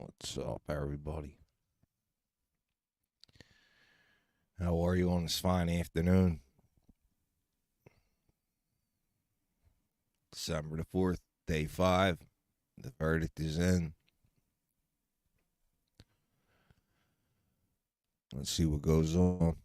What's up, everybody? How are you on this fine afternoon? December the 4th, day 5. The verdict is in. Let's see what goes on.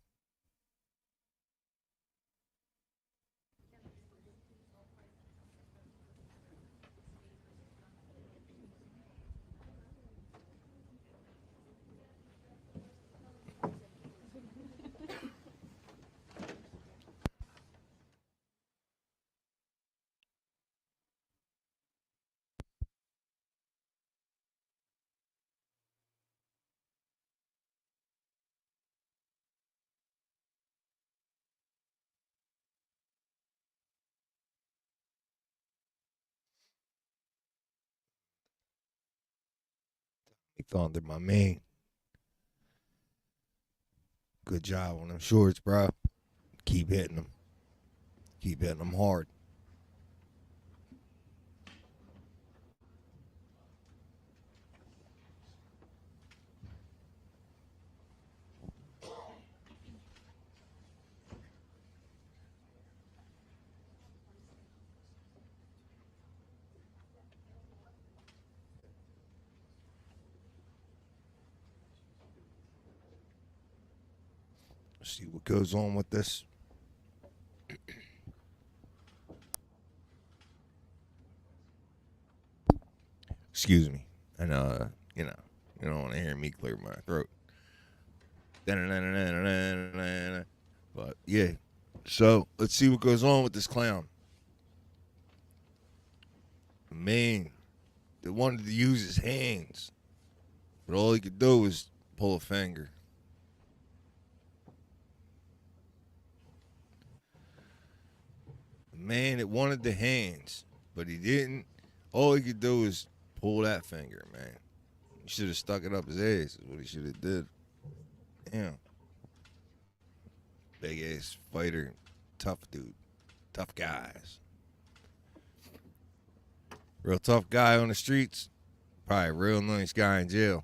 Thunder, my man. Good job on them shorts, bro. Keep hitting them. Keep hitting them hard. Let's see what goes on with this. Excuse me. And, you don't want to hear me clear my throat. But, yeah. So, let's see what goes on with this clown. Man, that wanted to use his hands, but all he could do was pull a finger. The man that wanted the hands, but he didn't. All he could do was pull that finger, man. He should have stuck it up his ass, is what he should have did. Damn. Big ass fighter, tough dude, tough guys. Real tough guy on the streets, probably a real nice guy in jail.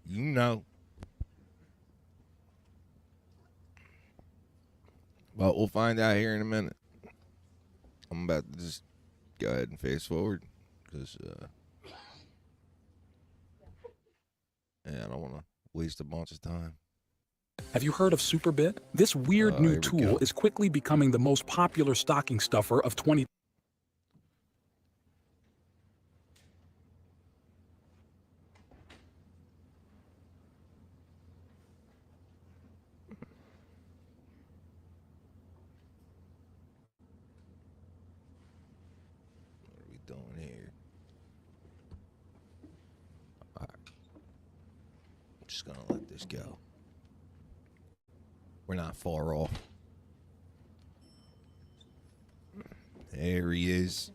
You know. But we'll find out here in a minute. I'm about to just go ahead and fast forward because, I don't want to waste a bunch of time. Have you heard of Superbit? This weird new tool is quickly becoming the most popular stocking stuffer of 20. What are we doing here? All right. I'm just going to let this go. We're not far off. There he is.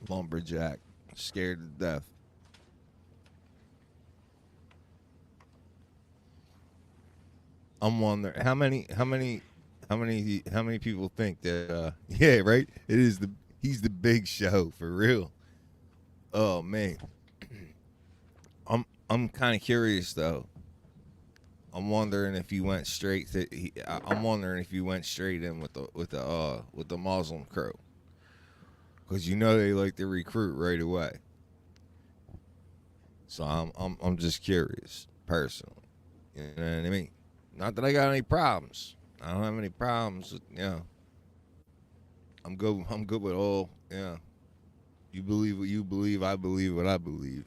Lumberjack, scared to death. I'm wondering how many people think that yeah, right? He's the big show for real. Oh man. I'm kind of curious though. I'm wondering if he went straight to I'm wondering if he went straight in with the Muslim crew. Cuz they like to recruit right away. So I'm just curious personally. You know what I mean? Not that I got any problems. I don't have any problems with, I'm good with all, You believe what you believe, I believe what I believe.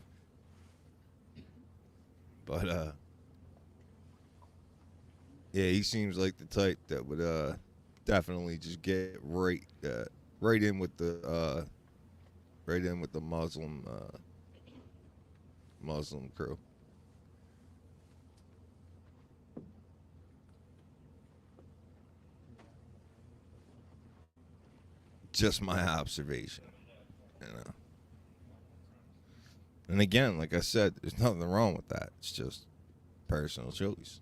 But yeah, he seems like the type that would definitely just get right in with the Muslim crew. Just my observation, And again, like I said, there's nothing wrong with that. It's just personal choice.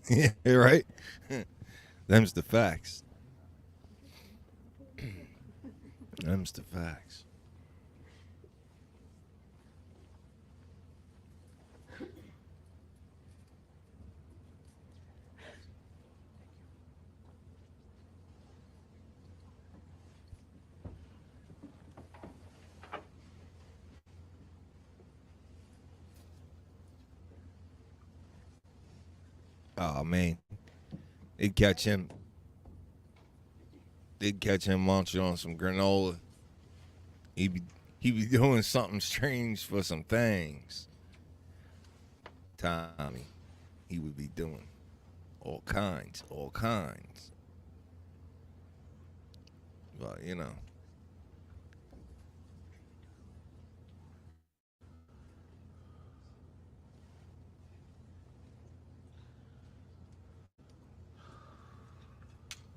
Yeah, right. Them's the facts. Them's the facts. Oh man, they'd catch him. They'd catch him munching on some granola. He'd be doing something strange for some things. Tommy, he would be doing all kinds, all kinds. But you know,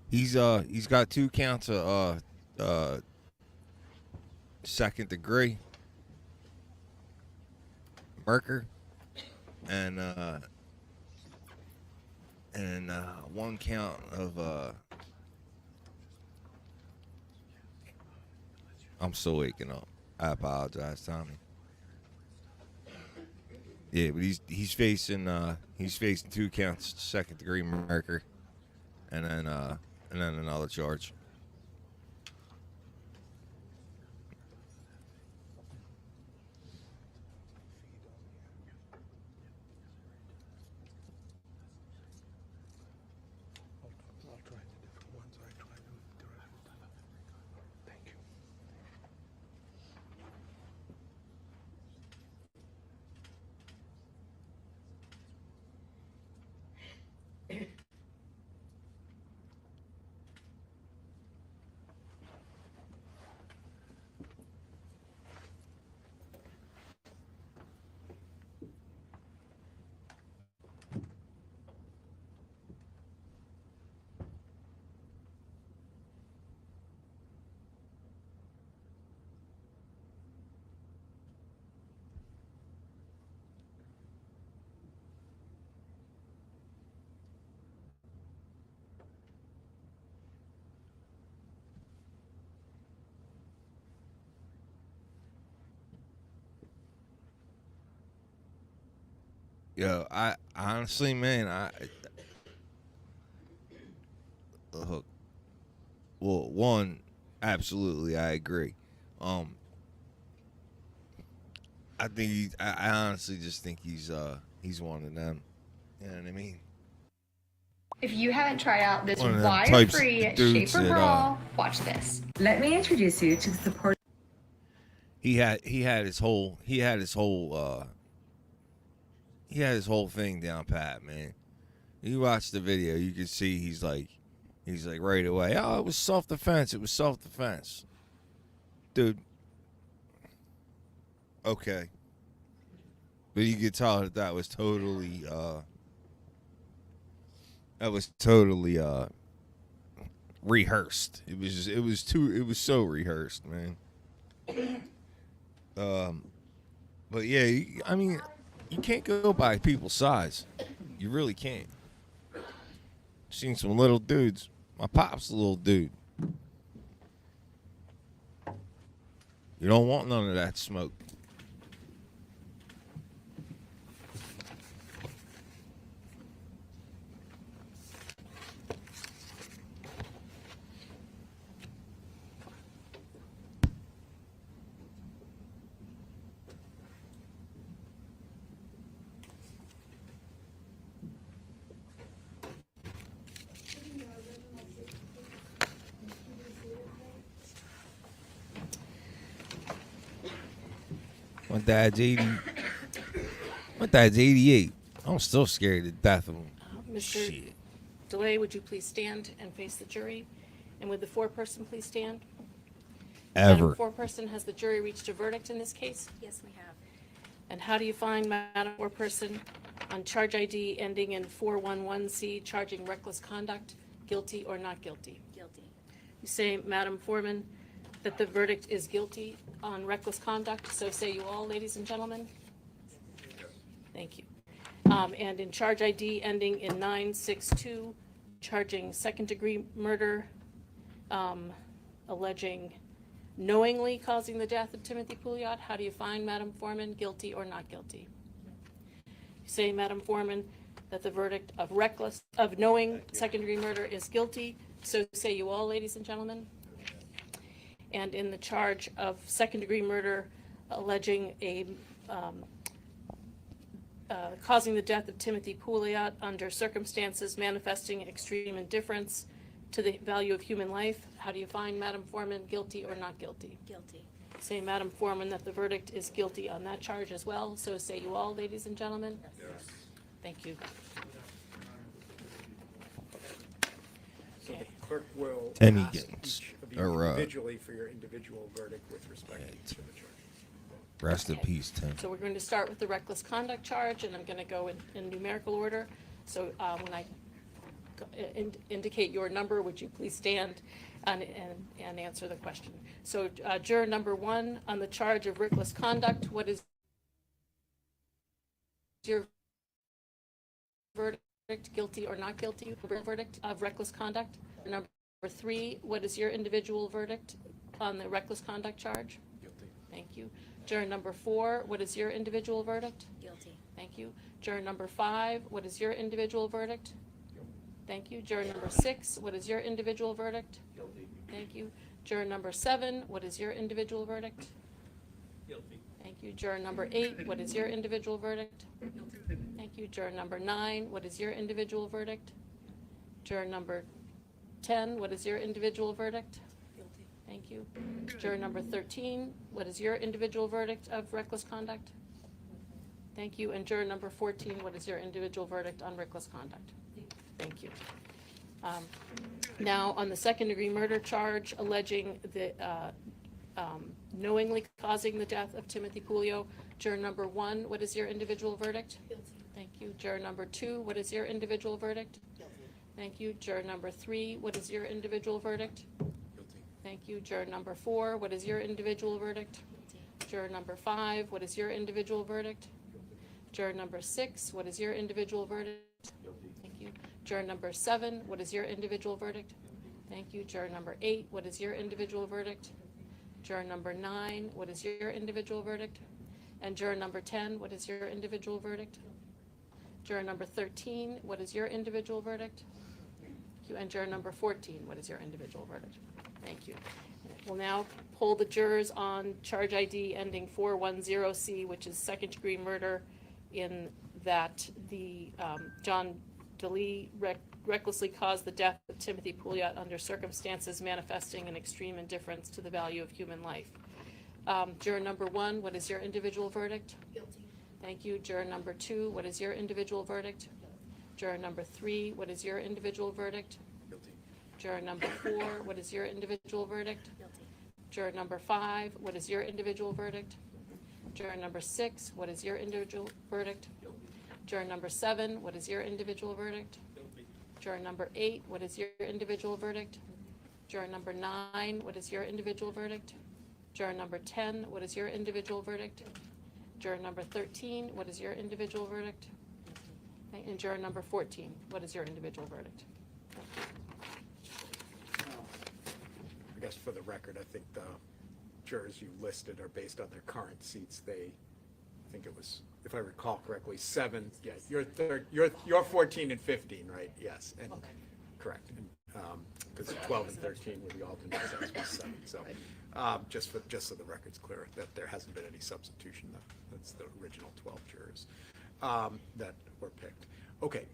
he's got 2 counts of second degree murder and 1 count of I'm still waking up. I apologize, Tommy. Yeah, but he's facing 2 counts second degree murder and then another charge. I'll try the different ones. I try the rest. Thank you. Yo, I honestly, man, look, well, one, absolutely, I agree. Um, I honestly just think he's one of them. You know what I mean? If you haven't tried out this One of them types of wire-free dudes shaper that, bra, watch this. Let me introduce you to the support. He had his whole thing down pat, man. You watch the video, you can see he's like right away. Oh, it was self defense. It was self defense, dude. Okay, but you could tell that was totally rehearsed. It was so rehearsed, man. But yeah, I mean, you can't go by people's size. You really can't. Seen some little dudes. My pop's a little dude. You don't want none of that smoke. My dad's 80. My dad's 88. I'm still scared to death of him. Mr. Shit. Delee, would you please stand and face the jury? And would the foreperson please stand? Ever. Madam foreperson, has the jury reached a verdict in this case? Yes, we have. And how do you find Madam foreperson on charge ID ending in 411C, charging reckless conduct, guilty or not guilty? Guilty. You say, Madam Foreman, that the verdict is guilty on reckless conduct, so say you all, ladies and gentlemen? Thank you. And in charge ID ending in 962, charging second-degree murder, alleging knowingly causing the death of Timothy Pouliot. How do you find, Madam Foreman, guilty or not guilty? You say, Madam Foreman, that the verdict of knowing second-degree murder is guilty. So say you all, ladies and gentlemen. And in the charge of second-degree murder, alleging causing the death of Timothy Pouliot under circumstances manifesting extreme indifference to the value of human life. How do you find, Madam Foreman, guilty or not guilty? Guilty. Say, Madam Foreman, that the verdict is guilty on that charge as well. So say you all, ladies and gentlemen. Yes. Thank you. So the clerk will Ten ask Egan's, each of you or, individually for your individual verdict with respect to the charge. Rest in peace, Tim. So we're going to start with the reckless conduct charge, and I'm going to go in numerical order. So when I indicate your number, would you please stand and answer the question? So juror number 1 on the charge of reckless conduct, what is your verdict, guilty or not guilty? Verdict of reckless conduct. Number 3, what is your individual verdict on the reckless conduct charge? Guilty. Thank you. Juror number 4, what is your individual verdict? Guilty. Thank you. Juror number 5, what is your individual verdict? Thank you. Juror number 6, what is your individual verdict? Guilty. Thank you. Juror number 7, what is your individual verdict? Guilty. Thank you. Juror number 8, what is your individual verdict? Thank you. Juror number 9, what is your individual verdict? Juror number 10, what is your individual verdict? Guilty. Thank you. Juror number 13, what is your individual verdict of reckless conduct? Thank you. And juror number 14, what is your individual verdict on reckless conduct? Thank you. Now, on the second-degree murder charge alleging the knowingly causing the death of Timothy Pouliot, juror number 1, what is your individual verdict? Guilty. Thank you. Juror number 2, what is your individual verdict? Guilty. Thank you. Juror number 3, what is your individual verdict? Guilty. Thank you. Juror number 4, what is your individual verdict? Guilty. Juror number 5, what is your individual verdict? Juror number 6, what is your individual verdict? Guilty. Thank you. Juror number 7, what is your individual verdict? Thank you. Juror number 8, what is your individual verdict? Juror number 9, what is your individual verdict? And juror number 10, what is your individual verdict? Juror number 13, what is your individual verdict? Thank you. And juror number 14, what is your individual verdict? Thank you. We'll now poll the jurors on charge ID ending 410C, which is second-degree murder, in that the John Delee recklessly caused the death of Timothy Pouliot under circumstances manifesting an extreme indifference to the value of human life. Juror number 1, what is your individual verdict? Guilty. Thank you. Juror number 2, what is your individual verdict? Juror number 3, what is your individual verdict? Guilty. Juror number 4, what is your individual verdict? Guilty. Juror number 5, what is your individual verdict? Juror number 6, what is your individual verdict? Juror number 7, what is your individual verdict? Juror number 8, what is your individual verdict? Juror number 9, what is your individual verdict? Juror number 10, what is your individual verdict? Juror number 13, what is your individual verdict? And juror number 14, what is your individual verdict? I guess for the record, I think the jurors you listed are based on their current seats. I think it was, if I recall correctly, 7. Yeah, you're 14 and 15, right? Yes, and Okay. correct. Because 12 and 13 were the alternates, that was 7. So, just so the record's clear, that there hasn't been any substitution. That's the original 12 jurors that were picked. Okay,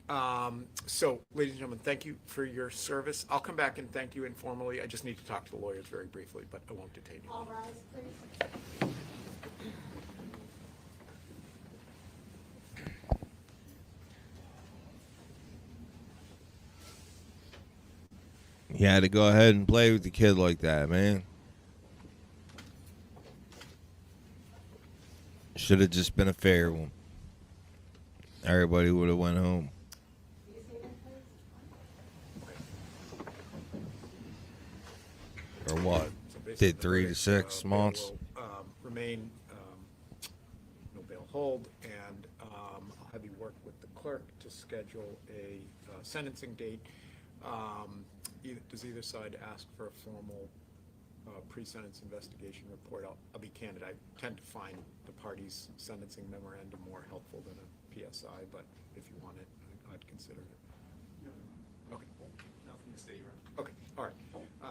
so ladies and gentlemen, thank you for your service. I'll come back and thank you informally. I just need to talk to the lawyers very briefly, but I won't detain you. All rise, please. You had to go ahead and play with the kid like that, man. Should have just been a fair one. Everybody would have went home. Or what? So basically, Did 3 to 6 months? Will, remain no bail. hold, and I'll have you work with the clerk to schedule a sentencing date. Does either side ask for a formal pre-sentence investigation report? I'll be candid, I tend to find the parties' sentencing memorandum more helpful than a PSI, but if you want it, I'd consider it. Okay. Nothing to stay around. Okay, all right.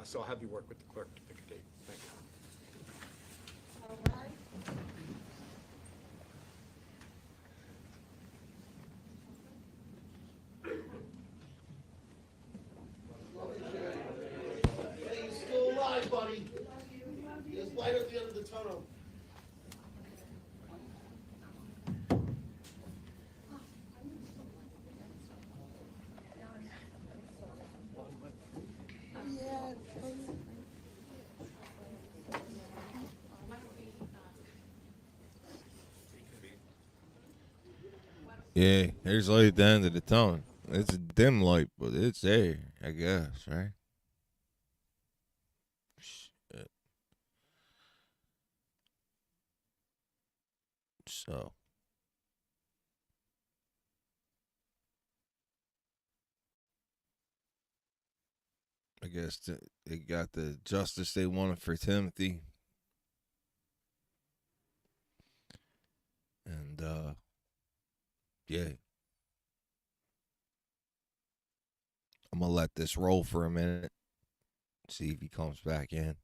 So I'll have you work with the clerk to pick a date. Thank you. Hey, you're still alive, buddy. There's light at the end of the tunnel. Yeah, there's light at the end of the tunnel. It's a dim light, but it's there, I guess, right? Shit. So. I guess they got the justice they wanted for Timothy. And, yeah. I'm going to let this roll for a minute. See if he comes back in.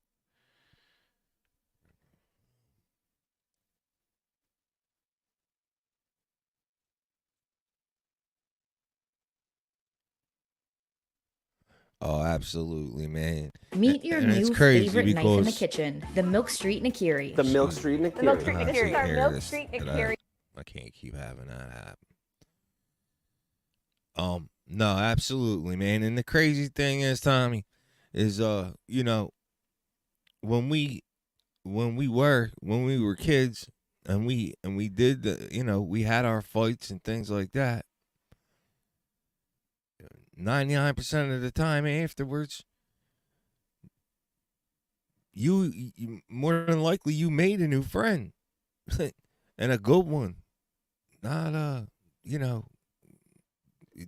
Oh, absolutely, man. Meet your And it's new crazy favorite knife in the because- kitchen, the Milk Street Nakiri. The Milk Street Nakiri. The Milk Street I Nakiri. can't Our hear Milk this, Street and Nakiri. I can't keep having that happen. No, absolutely, man. And the crazy thing is, Tommy, is you know, when we were kids and we did the, you know, we had our fights and things like that. 99% of the time afterwards, you more than likely you made a new friend and a good one. Not you know,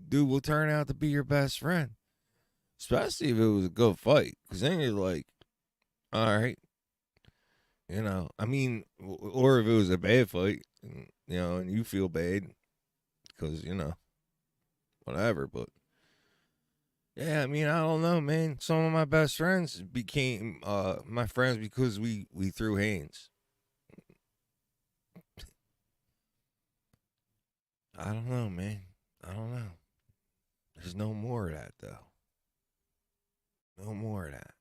dude will turn out to be your best friend, especially if it was a good fight, because then you're like, all right, you know, I mean, or if it was a bad fight, you know, and you feel bad because, you know, whatever. But yeah, I mean, I don't know, man. Some of my best friends became my friends because we threw hands. I don't know, man. I don't know. There's no more of that, though. No more of that.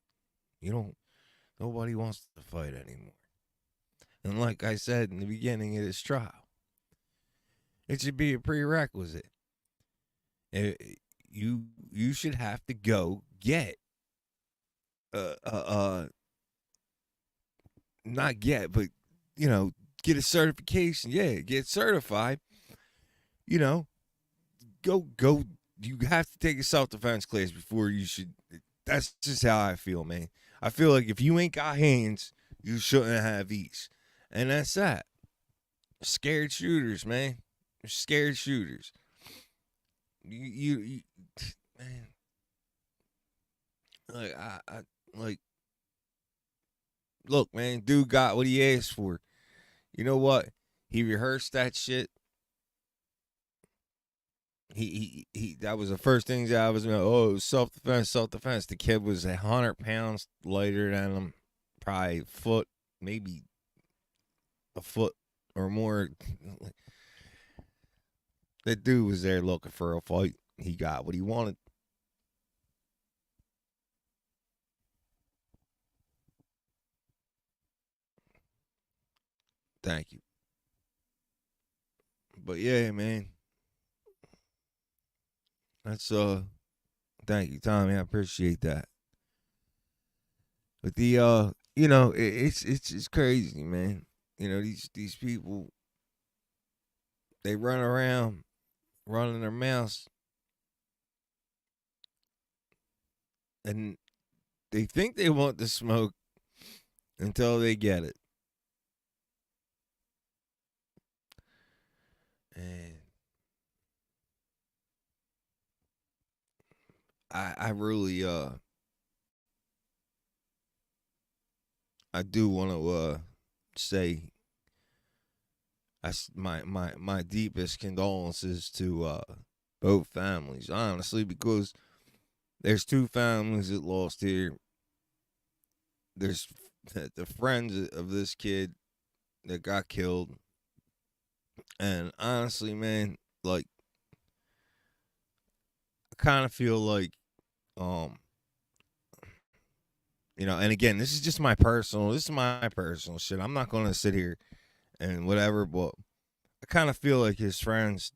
Nobody wants to fight anymore. And like I said in the beginning of this trial, it should be a prerequisite. You should have to go get not get, but, you know, get a certification. Yeah, get certified. You know, go. You have to take a self-defense class before you should. That's just how I feel, man. I feel like if you ain't got hands, you shouldn't have these. And that's that. Scared shooters, man. Scared shooters. You man. Like, I like, look, man, dude got what he asked for. You know what? He rehearsed that shit. He that was the first thing that I was going, oh, self-defense. The kid was 100 pounds lighter than him, probably a foot, maybe a foot or more. That dude was there looking for a fight. He got what he wanted. Thank you. But yeah, man. That's thank you, Tommy. I appreciate that. But the you know, it's crazy, man. You know, these people, they run around running their mouths and they think they want the smoke until they get it. I really I do want to say my deepest condolences to both families, honestly, because there's two families that lost here. There's the friends of this kid that got killed, and honestly, man, like I kind of feel like and again, this is my personal shit. I'm not gonna sit here and whatever, but I kind of feel like his friends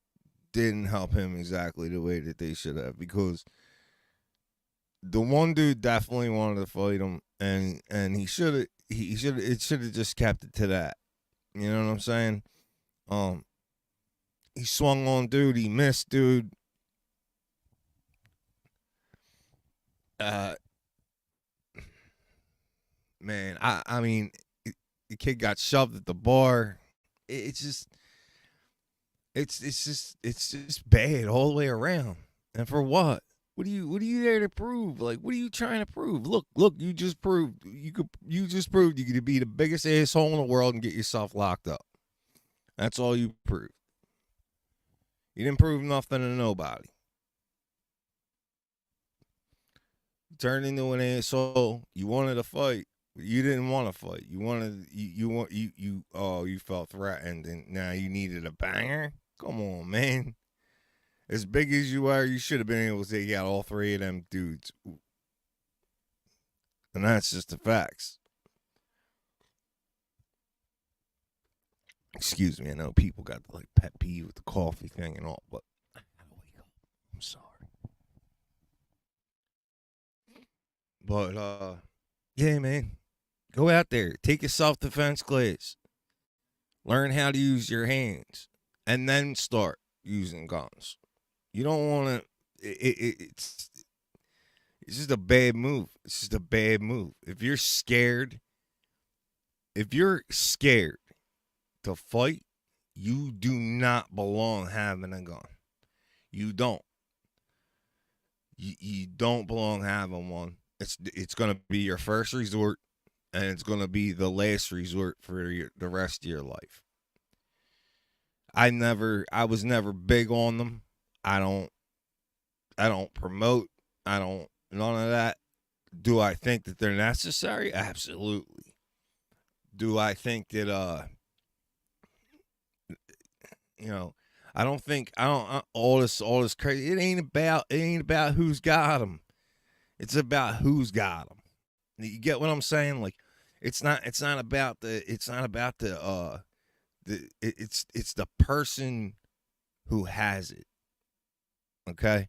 didn't help him exactly the way that they should have, because the one dude definitely wanted to fight him, and it should have just kept it to that. You know what I'm saying? He swung on dude, he missed dude. Man, I mean, the kid got shoved at the bar. It's just bad all the way around. And for what? What are you there to prove? Like, what are you trying to prove? Look, you just proved you could be the biggest asshole in the world and get yourself locked up. That's all you proved. You didn't prove nothing to nobody. You turned into an asshole. You wanted to fight. You didn't want to fight. You felt threatened, and now you needed a banger. Come on, man. As big as you are, you should have been able to take out all three of them dudes. And that's just the facts. Excuse me, I know people got like pet peeve with the coffee thing and all, but I gotta wake up. I'm sorry. But yeah, man. Go out there, take a self-defense class, learn how to use your hands, and then start using guns. You don't want to. It's just a bad move. It's just a bad move. If you're scared to fight, you do not belong having a gun. You don't. You don't belong having one. It's gonna be your first resort. And it's going to be the last resort for the rest of your life. I was never big on them. I don't promote. None of that. Do I think that they're necessary? Absolutely. Do I think that, all this crazy. It ain't about who's got them. It's about who's got them. You get what I'm saying? Like, it's not about it's the person who has it. Okay?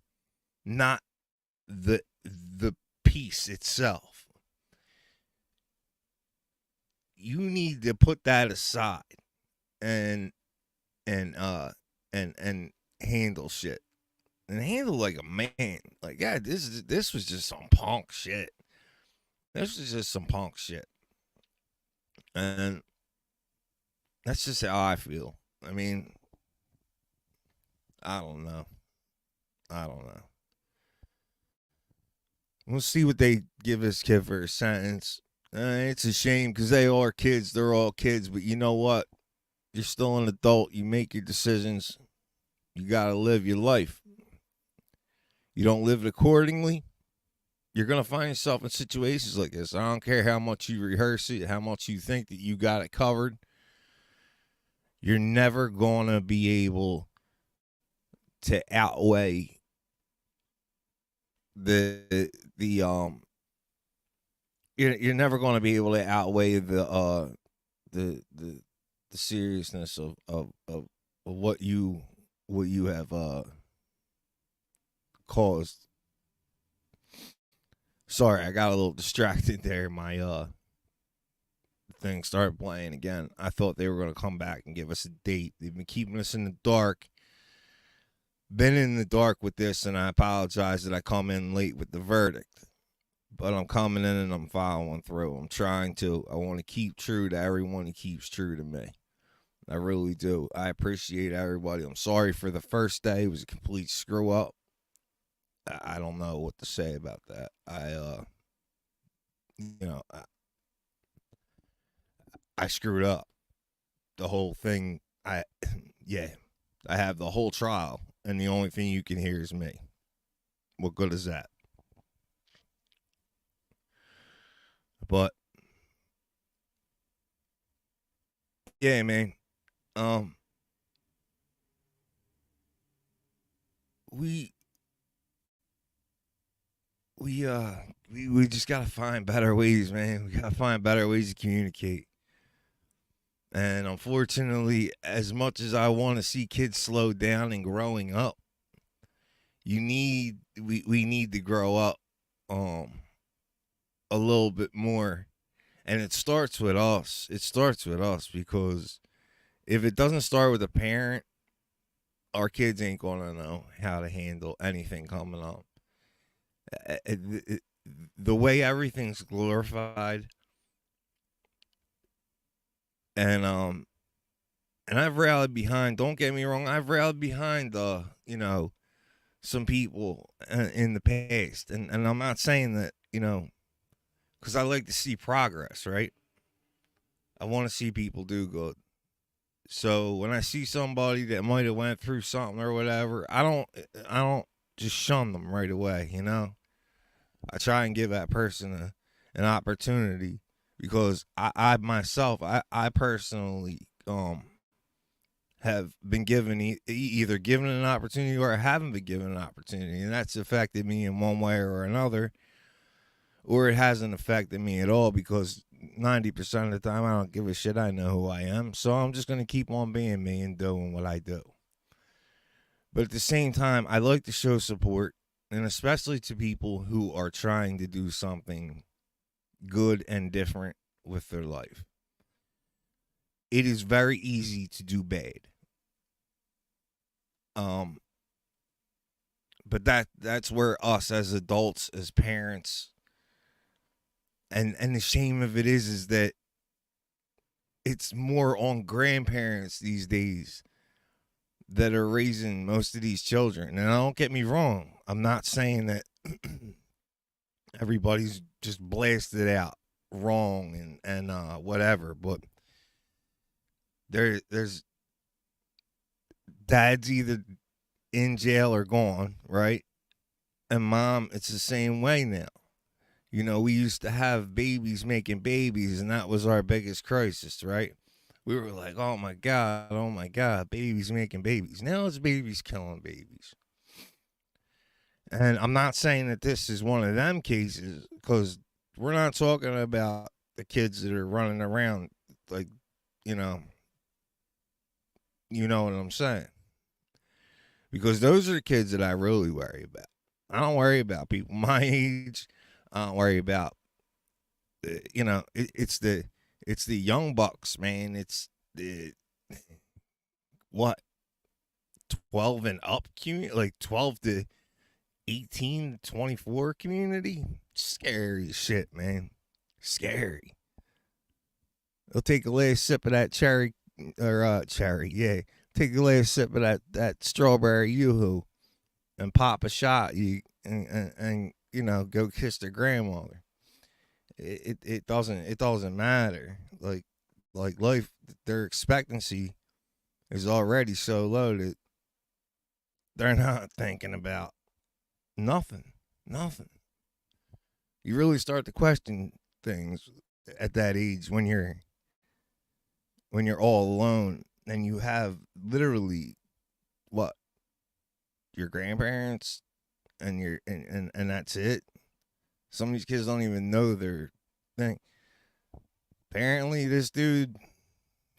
Not the piece itself. You need to put that aside and handle shit. And handle like a man. Like, yeah, this was just some punk shit. This is just some punk shit. And that's just how I feel. I mean, I don't know. We'll see what they give this kid for a sentence. It's a shame because they are kids. They're all kids. But you know what? You're still an adult. You make your decisions. You got to live your life. You don't live it accordingly, you're going to find yourself in situations like this. I don't care how much you rehearse it, how much you think that you got it covered. You're never going to be able to outweigh you're never going to be able to outweigh the seriousness of what you have caused. Sorry, I got a little distracted there. My thing started playing again. I thought they were going to come back and give us a date. They've been keeping us in the dark. Been in the dark with this, and I apologize that I come in late with the verdict. But I'm coming in and I'm following through. I'm trying to. I want to keep true to everyone who keeps true to me. I really do. I appreciate everybody. I'm sorry for the first day. It was a complete screw up. I don't know what to say about that. I screwed up the whole thing. Yeah, I have the whole trial, and the only thing you can hear is me. What good is that? But yeah, man. We just gotta find better ways, man. We gotta find better ways to communicate. And unfortunately, as much as I want to see kids slow down and growing up, we need to grow up a little bit more. And it starts with us. It starts with us, because if it doesn't start with a parent, our kids ain't gonna know how to handle anything coming up. The way everything's glorified, and I've rallied behind. Don't get me wrong, I've rallied behind some people in the past, and I'm not saying that, because I like to see progress, right? I want to see people do good. So when I see somebody that might have went through something or whatever, I don't just shun them right away, I try and give that person an opportunity, because I myself, I personally have been given either given an opportunity, or I haven't been given an opportunity, and that's affected me in one way or another, or it hasn't affected me at all, because 90% of the time I don't give a shit. I know who I am, so I'm just going to keep on being me and doing what I do. But at the same time, I like to show support, and especially to people who are trying to do something good and different with their life. It is very easy to do bad. But that's where us as adults, as parents, and the shame of it is that it's more on grandparents these days that are raising most of these children. And don't get me wrong, I'm not saying that everybody's just blasted out wrong and whatever, but there's dad's either in jail or gone, right? And mom, it's the same way now. We used to have babies making babies, and that was our biggest crisis, right? We were like, oh my God, babies making babies. Now it's babies killing babies. And I'm not saying that this is one of them cases, because we're not talking about the kids that are running around like, you know what I'm saying. Because those are the kids that I really worry about. I don't worry about people my age. I don't worry about, it's the young bucks, man. It's the, 12 and up community, like 12 to 18, 24 community. Scary shit, man. Scary. They'll take a last sip of that cherry, yeah. Take a last sip of that strawberry yoo-hoo and pop a shot, and go kiss their grandmother. It doesn't matter. Like life, their expectancy is already so low that they're not thinking about nothing. You really start to question things at that age when you're all alone, and you have literally your grandparents and and that's it. Some of these kids don't even know their thing. Apparently this dude,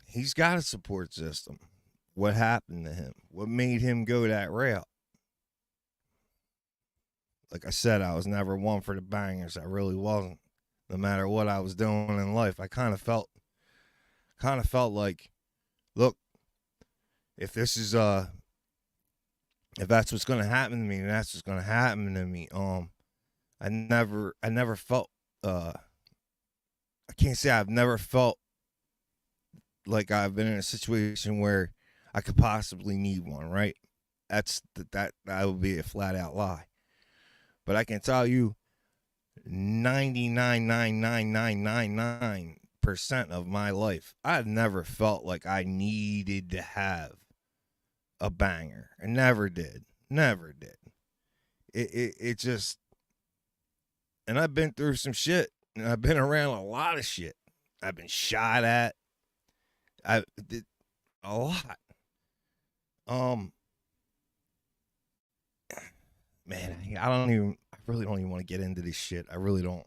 he's got a support system. What happened to him? What made him go that route? Like I said, I was never one for the bangers. I really wasn't. No matter what I was doing in life, I kind of felt like, look, if this is if that's what's going to happen to me, then that's what's going to happen to me. I never felt, I can't say I've never felt like I've been in a situation where I could possibly need one, right? That would be a flat out lie. But I can tell you 99.99999% of my life, I've never felt like I needed to have a banger. I never did. Never did. It just, and I've been through some shit, and I've been around a lot of shit. I've been shot at. I did a lot. Man, I really don't even want to get into this shit. I really don't.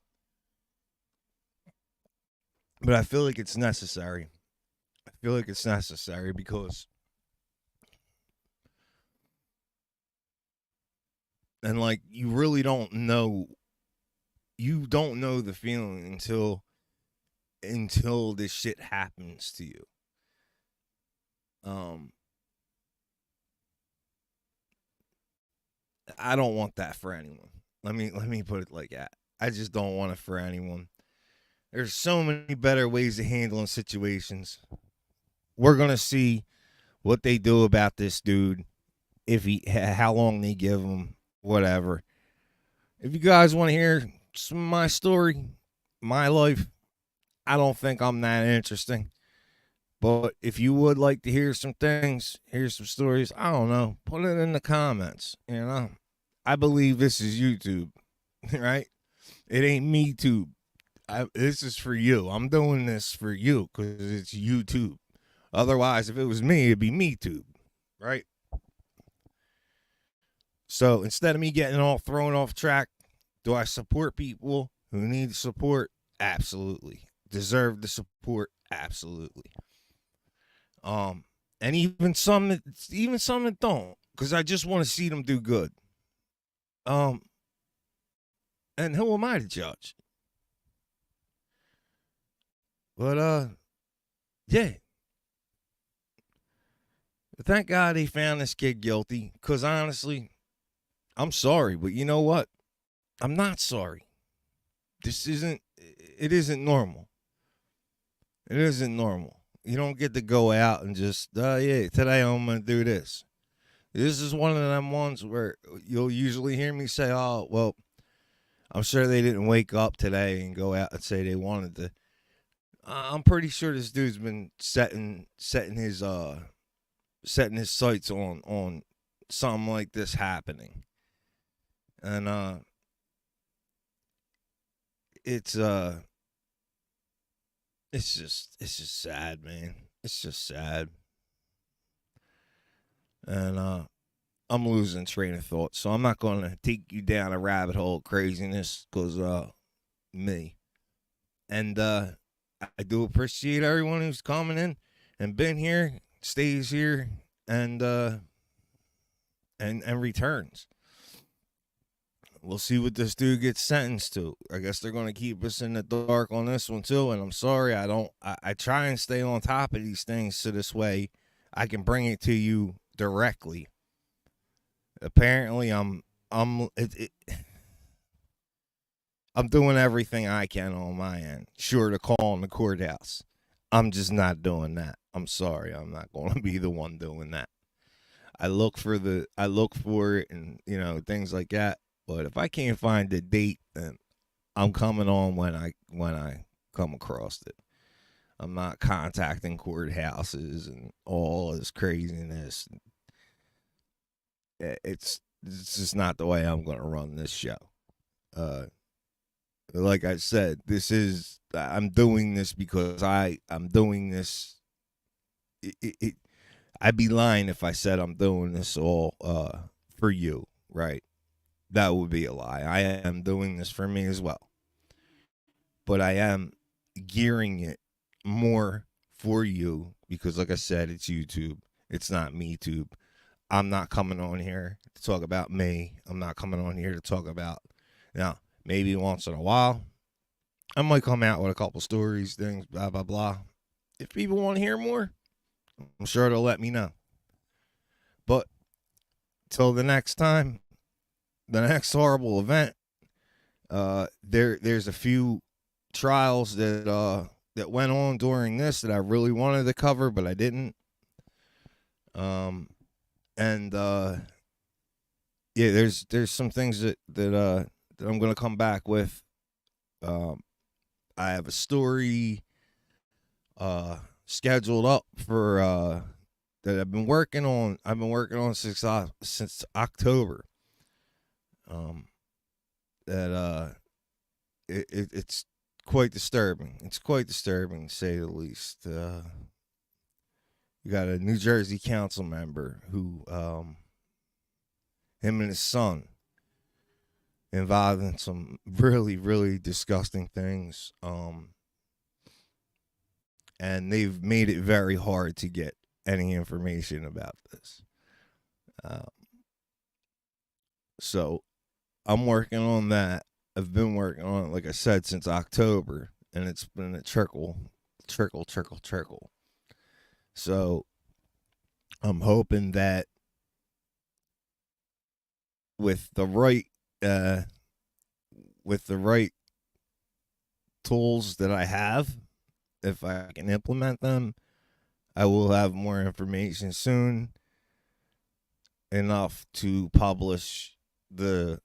But I feel like it's necessary. I feel like it's necessary because, and like, you really don't know the feeling until this shit happens to you. I don't want that for anyone. Let me put it like that. I just don't want it for anyone. There's so many better ways of handling situations. We're gonna see what they do about this dude, how long they give him, whatever. If you guys want to hear some of my story, my life, I don't think I'm that interesting. But if you would like to hear some things, hear some stories, I don't know, put it in the comments, you know. I believe this is YouTube, right? It ain't me tube. This is for you. I'm doing this for you because it's YouTube. Otherwise, if it was me, it'd be me tube, right? So instead of me getting all thrown off track, do I support people who need support? Absolutely. Deserve the support? Absolutely. And even some that don't, because I just want to see them do good. And who am I to judge? But yeah. Thank God they found this kid guilty, because honestly, I'm sorry, but you know what? I'm not sorry. It isn't normal. It isn't normal. You don't get to go out and just, yeah, today I'm going to do this. This is one of them ones where you'll usually hear me say, oh, well, I'm sure they didn't wake up today and go out and say they wanted to. I'm pretty sure this dude's been setting his sights on something like this happening. And it's just sad, man. It's just sad. And I'm losing train of thought, so I'm not going to take you down a rabbit hole of craziness, because me. And I do appreciate everyone who's coming in and been here, stays here, and returns. We'll see what this dude gets sentenced to. I guess they're going to keep us in the dark on this one too, and I'm sorry. I try and stay on top of these things so this way I can bring it to you directly. Apparently I'm doing everything I can on my end, short of calling the courthouse. I'm just not doing that. I'm sorry. I'm not going to be the one doing that. I look for it and, you know, things like that. But if I can't find the date, then I'm coming on when I come across it. I'm not contacting courthouses and all this craziness. It's just not the way I'm going to run this show. Like I said, I'm doing this because I'm doing this. I'd be lying if I said I'm doing this all for you, right? That would be a lie. I am doing this for me as well. But I am gearing it more for you because, like I said, it's YouTube. It's not MeTube. I'm not coming on here to talk about me. I'm not coming on here to talk about, now, maybe once in a while, I might come out with a couple stories, things, blah, blah, blah. If people want to hear more, I'm sure they'll let me know. But till the next time, the next horrible event, there's a few trials that went on during this that I really wanted to cover, but I didn't. yeah, there's some things that I'm gonna come back with. I have a story scheduled up for that I've been working on. I've been working on since October. That it's quite disturbing. It's quite disturbing, to say the least. You got a New Jersey council member who, him and his son, involved in some really, really disgusting things. And they've made it very hard to get any information about this. So I'm working on that. I've been working on it, like I said, since October, and it's been a trickle. So I'm hoping that with the right tools that I have, if I can implement them, I will have more information soon, enough to publish the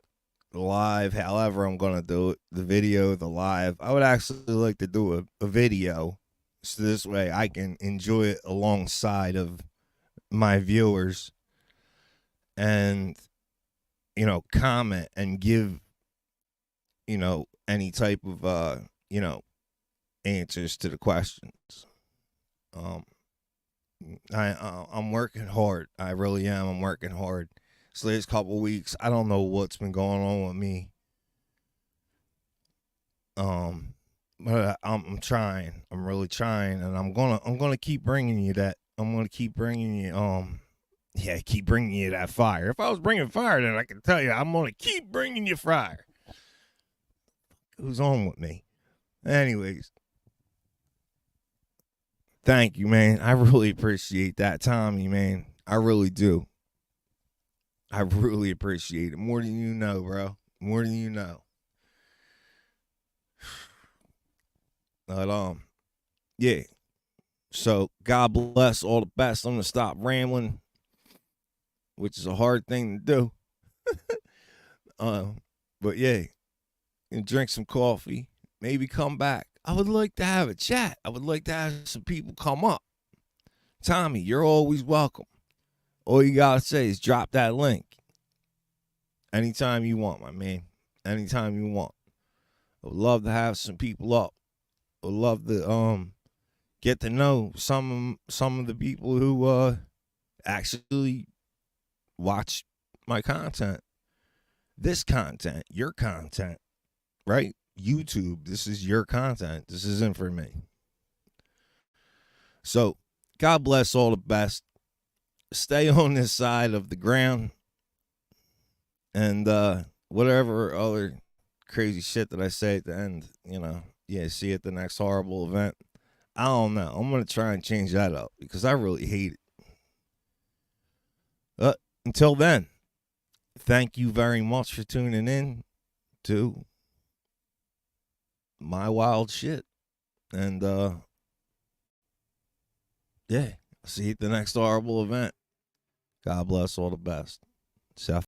live, however I'm going to do it, the video, the live. I would actually like to do a video, so this way I can enjoy it alongside of my viewers and, comment and give, any type of, answers to the questions. I'm working hard. I really am. I'm working hard. This last couple weeks, I don't know what's been going on with me. But I'm trying. I'm really trying, and I'm gonna keep bringing you that. I'm gonna keep bringing you keep bringing you that fire. If I was bringing fire, then I can tell you I'm gonna keep bringing you fire. Who's on with me? Anyways, thank you, man. I really appreciate that, Tommy, man. I really do. I really appreciate it. More than you know, bro. More than you know. But, yeah. So, God bless, all the best. I'm going to stop rambling, which is a hard thing to do. But, yeah. And drink some coffee. Maybe come back. I would like to have a chat. I would like to have some people come up. Tommy, you're always welcome. All you got to say is drop that link. Anytime you want, my man. Anytime you want. I would love to have some people up. I would love to get to know some of the people who actually watch my content. This content, your content, right? YouTube, this is your content. This isn't for me. So, God bless all the best. Stay on this side of the ground. And whatever other crazy shit that I say at the end, see you at the next horrible event. I don't know. I'm going to try and change that up because I really hate it. Until then, thank you very much for tuning in to my wild shit. And, see you at the next horrible event. God bless all the best. South.